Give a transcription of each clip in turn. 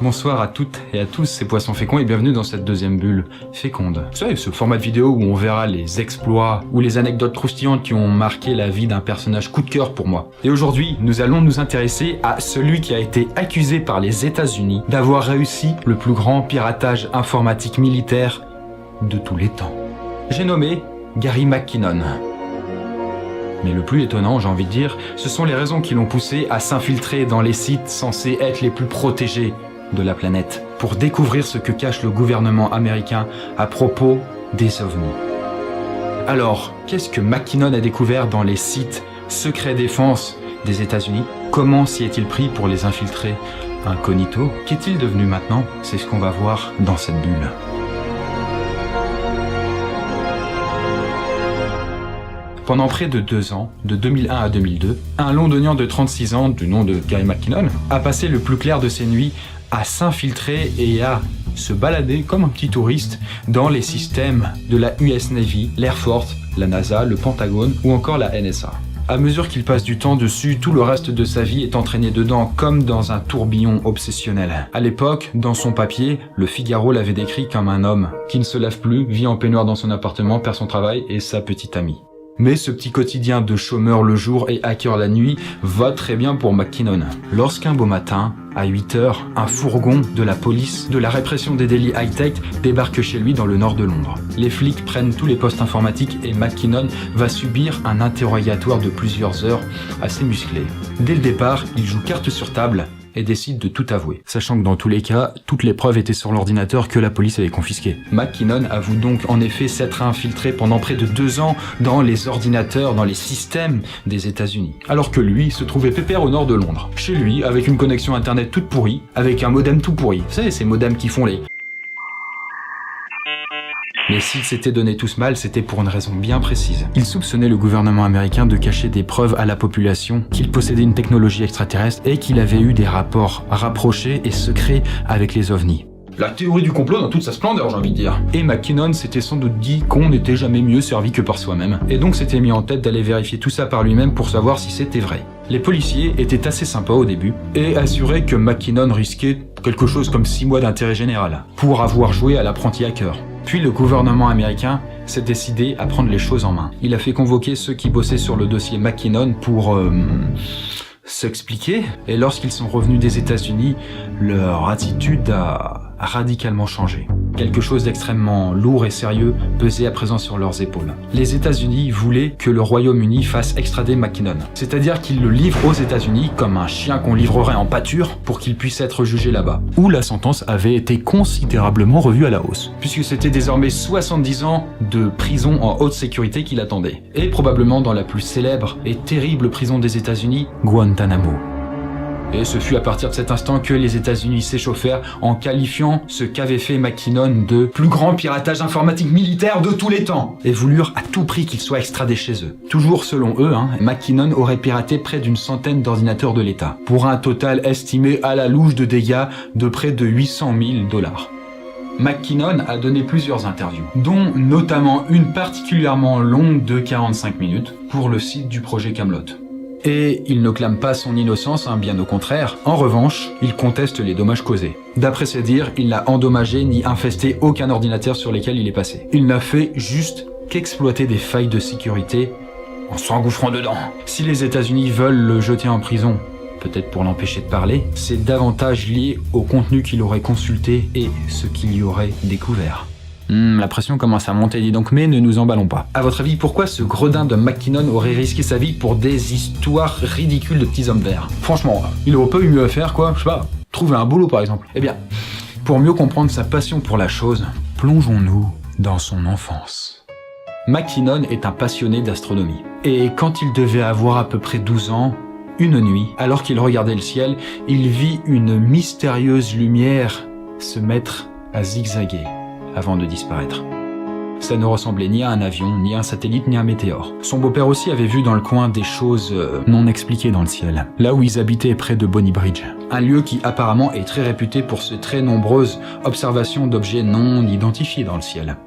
Bonsoir à toutes et à tous, c'est Poisson Fécond et bienvenue dans cette deuxième bulle féconde. Vous savez, ce format de vidéo où on verra les exploits ou les anecdotes croustillantes qui ont marqué la vie d'un personnage coup de cœur pour moi. Et aujourd'hui, nous allons nous intéresser à celui qui a été accusé par les États-Unis d'avoir réussi le plus grand piratage informatique militaire de tous les temps. J'ai nommé Gary McKinnon. Mais le plus étonnant, j'ai envie de dire, ce sont les raisons qui l'ont poussé à s'infiltrer dans les sites censés être les plus protégés de la planète, pour découvrir ce que cache le gouvernement américain à propos des ovnis. Alors, qu'est-ce que McKinnon a découvert dans les sites secrets défense des États-Unis? Comment s'y est-il pris pour les infiltrer incognito? Qu'est-il devenu maintenant? C'est ce qu'on va voir dans cette bulle. Pendant près de 2 ans, de 2001 à 2002, un londonien de 36 ans, du nom de Gary McKinnon, a passé le plus clair de ses nuits à s'infiltrer et à se balader comme un petit touriste dans les systèmes de la US Navy, l'Air Force, la NASA, le Pentagone ou encore la NSA. À mesure qu'il passe du temps dessus, tout le reste de sa vie est entraîné dedans comme dans un tourbillon obsessionnel. À l'époque, dans son papier, le Figaro l'avait décrit comme un homme qui ne se lave plus, vit en peignoir dans son appartement, perd son travail et sa petite amie. Mais ce petit quotidien de chômeur le jour et hacker la nuit va très bien pour McKinnon. Lorsqu'un beau matin, à 8h, un fourgon de la police de la répression des délits high-tech débarque chez lui dans le nord de Londres. Les flics prennent tous les postes informatiques et McKinnon va subir un interrogatoire de plusieurs heures assez musclé. Dès le départ, il joue carte sur table et décide de tout avouer, sachant que dans tous les cas, toutes les preuves étaient sur l'ordinateur que la police avait confisqué. McKinnon avoue donc en effet s'être infiltré pendant près de 2 ans dans les ordinateurs, dans les systèmes des États-Unis, alors que lui se trouvait pépère au nord de Londres, chez lui, avec une connexion internet toute pourrie, avec un modem tout pourri. Vous savez, ces modems qui font les... Mais s'ils s'étaient donné tous mal, c'était pour une raison bien précise. Ils soupçonnaient le gouvernement américain de cacher des preuves à la population qu'il possédait une technologie extraterrestre et qu'il avait eu des rapports rapprochés et secrets avec les ovnis. La théorie du complot dans toute sa splendeur, j'ai envie de dire. Et McKinnon s'était sans doute dit qu'on n'était jamais mieux servi que par soi-même. Et donc s'était mis en tête d'aller vérifier tout ça par lui-même pour savoir si c'était vrai. Les policiers étaient assez sympas au début et assuraient que McKinnon risquait quelque chose comme 6 mois d'intérêt général pour avoir joué à l'apprenti hacker. Puis le gouvernement américain s'est décidé à prendre les choses en main. Il a fait convoquer ceux qui bossaient sur le dossier McKinnon pour s'expliquer. Et lorsqu'ils sont revenus des États-Unis, leur attitude a radicalement changé. Quelque chose d'extrêmement lourd et sérieux pesait à présent sur leurs épaules. Les États-Unis voulaient que le Royaume-Uni fasse extrader McKinnon. C'est-à-dire qu'ils le livrent aux États-Unis comme un chien qu'on livrerait en pâture pour qu'il puisse être jugé là-bas. Où la sentence avait été considérablement revue à la hausse, puisque c'était désormais 70 ans de prison en haute sécurité qui l'attendaient. Et probablement dans la plus célèbre et terrible prison des États-Unis, Guantanamo. Et ce fut à partir de cet instant que les États-Unis s'échauffèrent en qualifiant ce qu'avait fait McKinnon de plus grand piratage informatique militaire de tous les temps et voulurent à tout prix qu'il soit extradé chez eux. Toujours selon eux, McKinnon aurait piraté près d'une centaine d'ordinateurs de l'État pour un total estimé à la louche de dégâts de près de 800 000 $. McKinnon a donné plusieurs interviews, dont notamment une particulièrement longue de 45 minutes pour le site du projet Camelot. Et il ne clame pas son innocence, bien au contraire. En revanche, il conteste les dommages causés. D'après ses dires, il n'a endommagé ni infesté aucun ordinateur sur lesquels il est passé. Il n'a fait juste qu'exploiter des failles de sécurité en s'engouffrant dedans. Si les États-Unis veulent le jeter en prison, peut-être pour l'empêcher de parler, c'est davantage lié au contenu qu'il aurait consulté et ce qu'il y aurait découvert. La pression commence à monter, dis donc, mais ne nous emballons pas. À votre avis, pourquoi ce gredin de McKinnon aurait risqué sa vie pour des histoires ridicules de petits hommes verts? Franchement, il aurait pas eu mieux à faire, quoi, je sais pas, trouver un boulot par exemple. Eh bien, pour mieux comprendre sa passion pour la chose, plongeons-nous dans son enfance. McKinnon est un passionné d'astronomie. Et quand il devait avoir à peu près 12 ans, une nuit, alors qu'il regardait le ciel, il vit une mystérieuse lumière se mettre à zigzaguer avant de disparaître. Ça ne ressemblait ni à un avion, ni à un satellite, ni à un météore. Son beau-père aussi avait vu dans le coin des choses non expliquées dans le ciel, là où ils habitaient près de Bonny Bridge. Un lieu qui apparemment est très réputé pour ses très nombreuses observations d'objets non identifiés dans le ciel.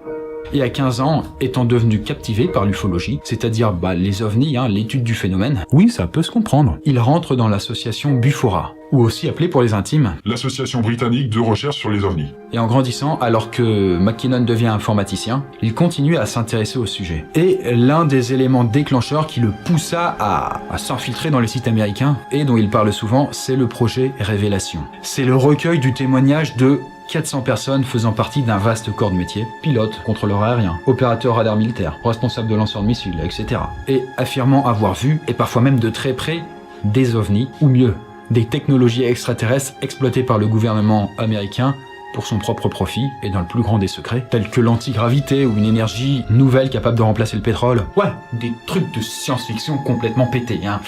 Et à 15 ans, étant devenu captivé par l'ufologie, c'est-à-dire les ovnis, l'étude du phénomène, oui, ça peut se comprendre, il rentre dans l'association Bufora, ou aussi appelée pour les intimes l'Association britannique de recherche sur les ovnis. Et en grandissant, alors que McKinnon devient informaticien, il continue à s'intéresser au sujet. Et l'un des éléments déclencheurs qui le poussa à s'infiltrer dans les sites américains, et dont il parle souvent, c'est le projet Révélation. C'est le recueil du témoignage de 400 personnes faisant partie d'un vaste corps de métier, pilotes, contrôleurs aériens, opérateurs radar militaires, responsables de lanceurs de missiles, etc. Et affirmant avoir vu, et parfois même de très près, des ovnis, ou mieux, des technologies extraterrestres exploitées par le gouvernement américain pour son propre profit et dans le plus grand des secrets, tels que l'antigravité ou une énergie nouvelle capable de remplacer le pétrole. Ouais, des trucs de science-fiction complètement pétés, hein.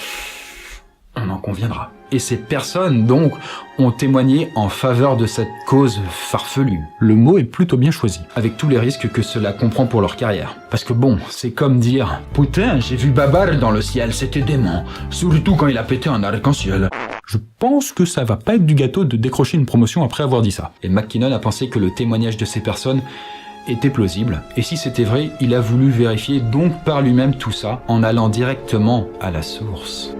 On en conviendra. Et ces personnes, donc, ont témoigné en faveur de cette cause farfelue. Le mot est plutôt bien choisi, avec tous les risques que cela comprend pour leur carrière. Parce que bon, c'est comme dire « Putain, j'ai vu Babar dans le ciel, c'était dément, surtout quand il a pété un arc-en-ciel ». Je pense que ça va pas être du gâteau de décrocher une promotion après avoir dit ça. Et McKinnon a pensé que le témoignage de ces personnes était plausible, et si c'était vrai, il a voulu vérifier donc par lui-même tout ça, en allant directement à la source.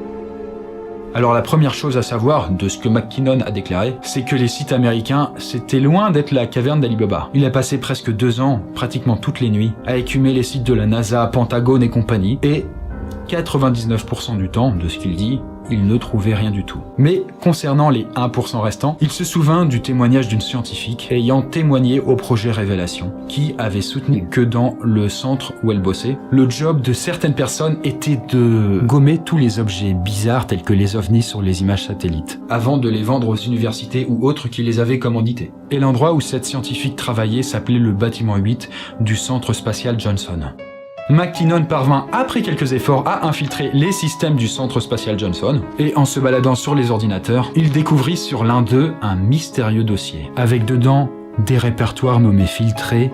Alors la première chose à savoir de ce que McKinnon a déclaré, c'est que les sites américains, c'était loin d'être la caverne d'Ali Baba. Il a passé presque 2 ans, pratiquement toutes les nuits, à écumer les sites de la NASA, Pentagone et compagnie, et 99% du temps, de ce qu'il dit, il ne trouvait rien du tout. Mais concernant les 1% restants, il se souvint du témoignage d'une scientifique ayant témoigné au projet Révélation, qui avait soutenu que dans le centre où elle bossait, le job de certaines personnes était de gommer tous les objets bizarres tels que les ovnis sur les images satellites, avant de les vendre aux universités ou autres qui les avaient commandités. Et l'endroit où cette scientifique travaillait s'appelait le bâtiment 8 du centre spatial Johnson. McKinnon parvint, après quelques efforts, à infiltrer les systèmes du centre spatial Johnson, et en se baladant sur les ordinateurs, il découvrit sur l'un d'eux un mystérieux dossier, avec dedans des répertoires nommés filtrés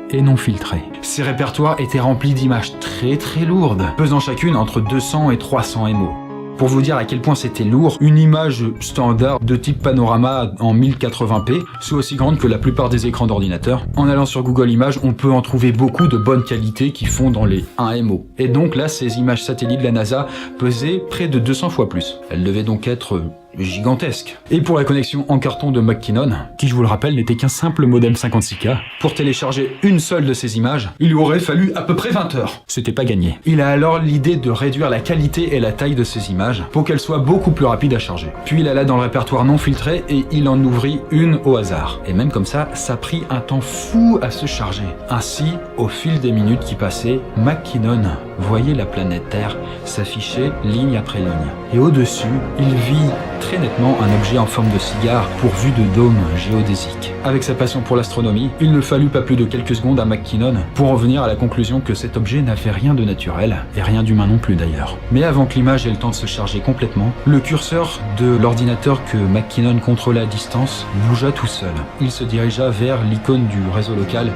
et non filtrés. Ces répertoires étaient remplis d'images très lourdes, pesant chacune entre 200 et 300 MO. Pour vous dire à quel point c'était lourd, une image standard de type panorama en 1080p, c'est aussi grande que la plupart des écrans d'ordinateur. En allant sur Google Images, on peut en trouver beaucoup de bonne qualité qui font dans les 1 MO. Et donc là, ces images satellites de la NASA pesaient près de 200 fois plus. Elles devaient donc être gigantesque. Et pour la connexion en carton de McKinnon, qui je vous le rappelle n'était qu'un simple modem 56K, pour télécharger une seule de ces images, il lui aurait fallu à peu près 20 heures. C'était pas gagné. Il a alors l'idée de réduire la qualité et la taille de ces images pour qu'elles soient beaucoup plus rapides à charger. Puis il alla dans le répertoire non filtré et il en ouvrit une au hasard. Et même comme ça prit un temps fou à se charger. Ainsi, au fil des minutes qui passaient, McKinnon voyait la planète Terre s'afficher ligne après ligne. Et au-dessus, il vit très nettement un objet en forme de cigare pourvu de dômes géodésiques. Avec sa passion pour l'astronomie, il ne fallut pas plus de quelques secondes à McKinnon pour en venir à la conclusion que cet objet n'avait rien de naturel, et rien d'humain non plus d'ailleurs. Mais avant que l'image ait le temps de se charger complètement, le curseur de l'ordinateur que McKinnon contrôlait à distance bougea tout seul. Il se dirigea vers l'icône du réseau local,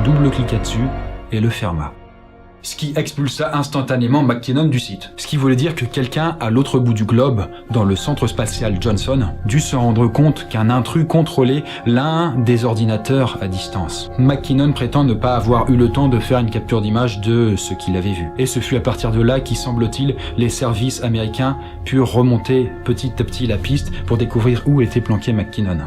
double-cliqua dessus et le ferma. Ce qui expulsa instantanément McKinnon du site. Ce qui voulait dire que quelqu'un à l'autre bout du globe, dans le centre spatial Johnson, dut se rendre compte qu'un intrus contrôlait l'un des ordinateurs à distance. McKinnon prétend ne pas avoir eu le temps de faire une capture d'image de ce qu'il avait vu. Et ce fut à partir de là qui, semble-t-il, les services américains purent remonter petit à petit la piste pour découvrir où était planqué McKinnon.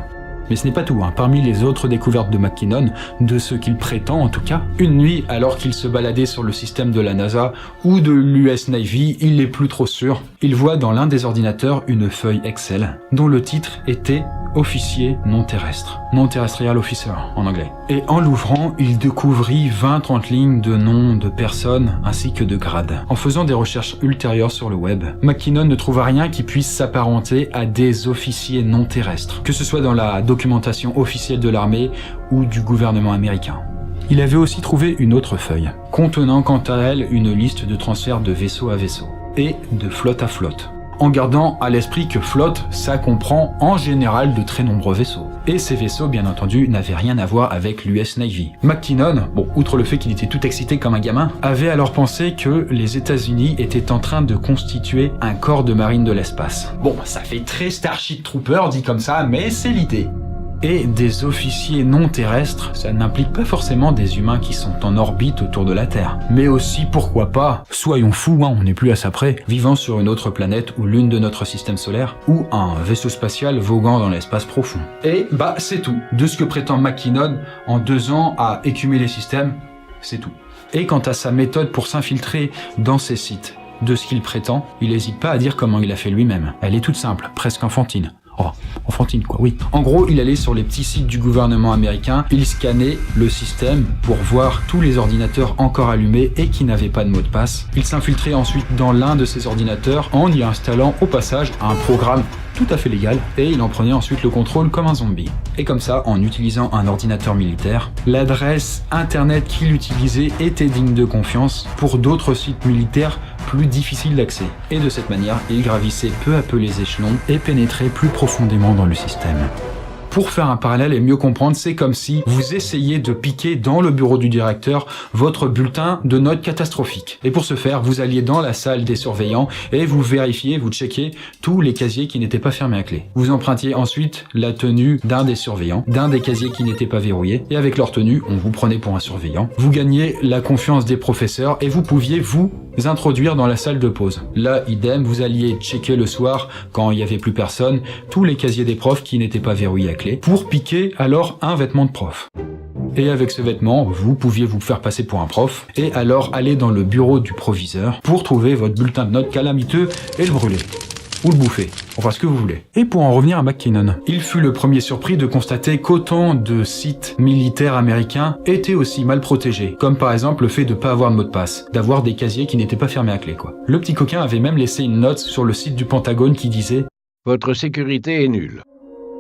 Mais ce n'est pas tout, hein. Parmi les autres découvertes de McKinnon, de ce qu'il prétend en tout cas, une nuit, alors qu'il se baladait sur le système de la NASA ou de l'US Navy, il n'est plus trop sûr, il voit dans l'un des ordinateurs une feuille Excel, dont le titre était officier non terrestre, non-terrestrial officer en anglais. Et en l'ouvrant, il découvrit 20-30 lignes de noms de personnes ainsi que de grades. En faisant des recherches ultérieures sur le web, McKinnon ne trouva rien qui puisse s'apparenter à des officiers non terrestres, que ce soit dans la documentation officielle de l'armée ou du gouvernement américain. Il avait aussi trouvé une autre feuille, contenant quant à elle une liste de transferts de vaisseau à vaisseau, et de flotte à flotte, en gardant à l'esprit que flotte, ça comprend en général de très nombreux vaisseaux. Et ces vaisseaux, bien entendu, n'avaient rien à voir avec l'US Navy. McKinnon, bon, outre le fait qu'il était tout excité comme un gamin, avait alors pensé que les États-Unis étaient en train de constituer un corps de marine de l'espace. Bon, ça fait très Starship Trooper dit comme ça, mais c'est l'idée. Et des officiers non terrestres, ça n'implique pas forcément des humains qui sont en orbite autour de la Terre. Mais aussi, pourquoi pas, soyons fous, on n'est plus à ça près, vivant sur une autre planète ou lune de notre système solaire, ou un vaisseau spatial voguant dans l'espace profond. Et c'est tout. De ce que prétend McKinnon, en 2 ans, à écumer les systèmes, c'est tout. Et quant à sa méthode pour s'infiltrer dans ces sites, de ce qu'il prétend, il n'hésite pas à dire comment il a fait lui-même. Elle est toute simple, presque enfantine. Oh, enfantine quoi, oui. En gros, il allait sur les petits sites du gouvernement américain, il scannait le système pour voir tous les ordinateurs encore allumés et qui n'avaient pas de mot de passe. Il s'infiltrait ensuite dans l'un de ces ordinateurs en y installant au passage un programme tout à fait légal, et il en prenait ensuite le contrôle comme un zombie. Et comme ça, en utilisant un ordinateur militaire, l'adresse internet qu'il utilisait était digne de confiance pour d'autres sites militaires plus difficiles d'accès. Et de cette manière, il gravissait peu à peu les échelons et pénétrait plus profondément dans le système. Pour faire un parallèle et mieux comprendre, c'est comme si vous essayiez de piquer dans le bureau du directeur votre bulletin de notes catastrophique. Et pour ce faire, vous alliez dans la salle des surveillants et vous vérifiez, vous checkiez tous les casiers qui n'étaient pas fermés à clé. Vous empruntiez ensuite la tenue d'un des surveillants, d'un des casiers qui n'étaient pas verrouillés, et avec leur tenue, on vous prenait pour un surveillant. Vous gagniez la confiance des professeurs et vous pouviez vous introduire dans la salle de pause. Là, idem, vous alliez checker le soir, quand il n'y avait plus personne, tous les casiers des profs qui n'étaient pas verrouillés à clé, pour piquer alors un vêtement de prof. Et avec ce vêtement, vous pouviez vous faire passer pour un prof, et alors aller dans le bureau du proviseur pour trouver votre bulletin de notes calamiteux et le brûler. Ou le bouffer, enfin ce que vous voulez. Et pour en revenir à McKinnon, il fut le premier surpris de constater qu'autant de sites militaires américains étaient aussi mal protégés, comme par exemple le fait de pas avoir de mot de passe, d'avoir des casiers qui n'étaient pas fermés à clé quoi. Le petit coquin avait même laissé une note sur le site du Pentagone qui disait « Votre sécurité est nulle ».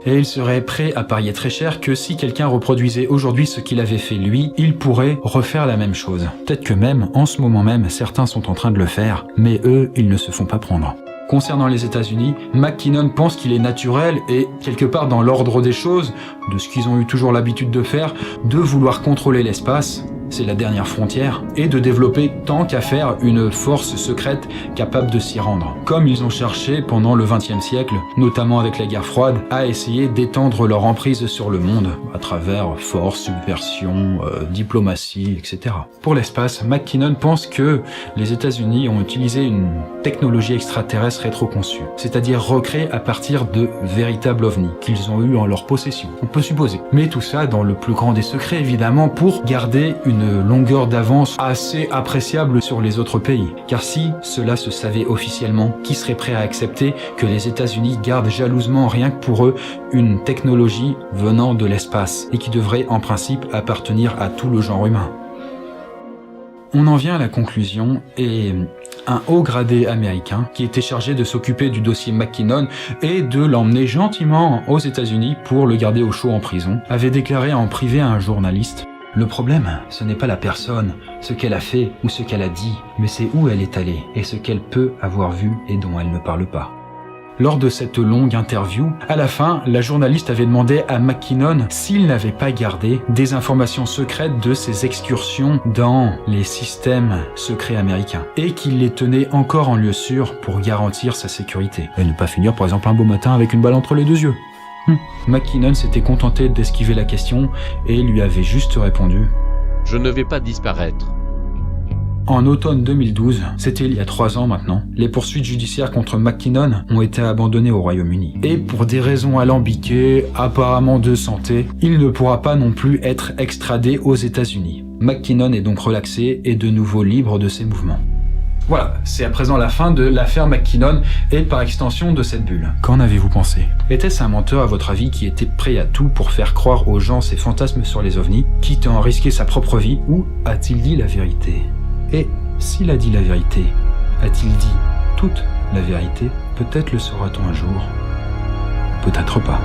Et il serait prêt à parier très cher que si quelqu'un reproduisait aujourd'hui ce qu'il avait fait lui, il pourrait refaire la même chose. Peut-être que même, en ce moment même, certains sont en train de le faire, mais eux, ils ne se font pas prendre. Concernant les États-Unis, McKinnon pense qu'il est naturel et, quelque part dans l'ordre des choses, de ce qu'ils ont eu toujours l'habitude de faire, de vouloir contrôler l'espace, c'est la dernière frontière, et de développer tant qu'à faire une force secrète capable de s'y rendre. Comme ils ont cherché pendant le XXe siècle, notamment avec la guerre froide, à essayer d'étendre leur emprise sur le monde, à travers force, subversion, diplomatie, etc. Pour l'espace, McKinnon pense que les États-Unis ont utilisé une technologie extraterrestre rétro-conçue, c'est-à-dire recréée à partir de véritables ovnis qu'ils ont eu en leur possession, on peut supposer. Mais tout ça dans le plus grand des secrets, évidemment, pour garder une longueur d'avance assez appréciable sur les autres pays. Car si cela se savait officiellement, qui serait prêt à accepter que les États-Unis gardent jalousement, rien que pour eux, une technologie venant de l'espace, et qui devrait en principe appartenir à tout le genre humain? On en vient à la conclusion, et un haut gradé américain, qui était chargé de s'occuper du dossier McKinnon et de l'emmener gentiment aux États-Unis pour le garder au chaud en prison, avait déclaré en privé à un journaliste: « Le problème, ce n'est pas la personne, ce qu'elle a fait ou ce qu'elle a dit, mais c'est où elle est allée et ce qu'elle peut avoir vu et dont elle ne parle pas. » Lors de cette longue interview, à la fin, la journaliste avait demandé à McKinnon s'il n'avait pas gardé des informations secrètes de ses excursions dans les systèmes secrets américains et qu'il les tenait encore en lieu sûr pour garantir sa sécurité. Et ne pas finir par exemple un beau matin avec une balle entre les 2 yeux. McKinnon s'était contenté d'esquiver la question et lui avait juste répondu: « Je ne vais pas disparaître. » En automne 2012, c'était il y a 3 ans maintenant, les poursuites judiciaires contre McKinnon ont été abandonnées au Royaume-Uni. Et pour des raisons alambiquées, apparemment de santé, il ne pourra pas non plus être extradé aux États-Unis. McKinnon est donc relaxé et de nouveau libre de ses mouvements. Voilà, c'est à présent la fin de l'affaire McKinnon et par extension de cette bulle. Qu'en avez-vous pensé? Était-ce un menteur à votre avis qui était prêt à tout pour faire croire aux gens ses fantasmes sur les ovnis, quitte à en risquer sa propre vie, ou a-t-il dit la vérité? Et s'il a dit la vérité, a-t-il dit toute la vérité? Peut-être le saura-t-on un jour, peut-être pas.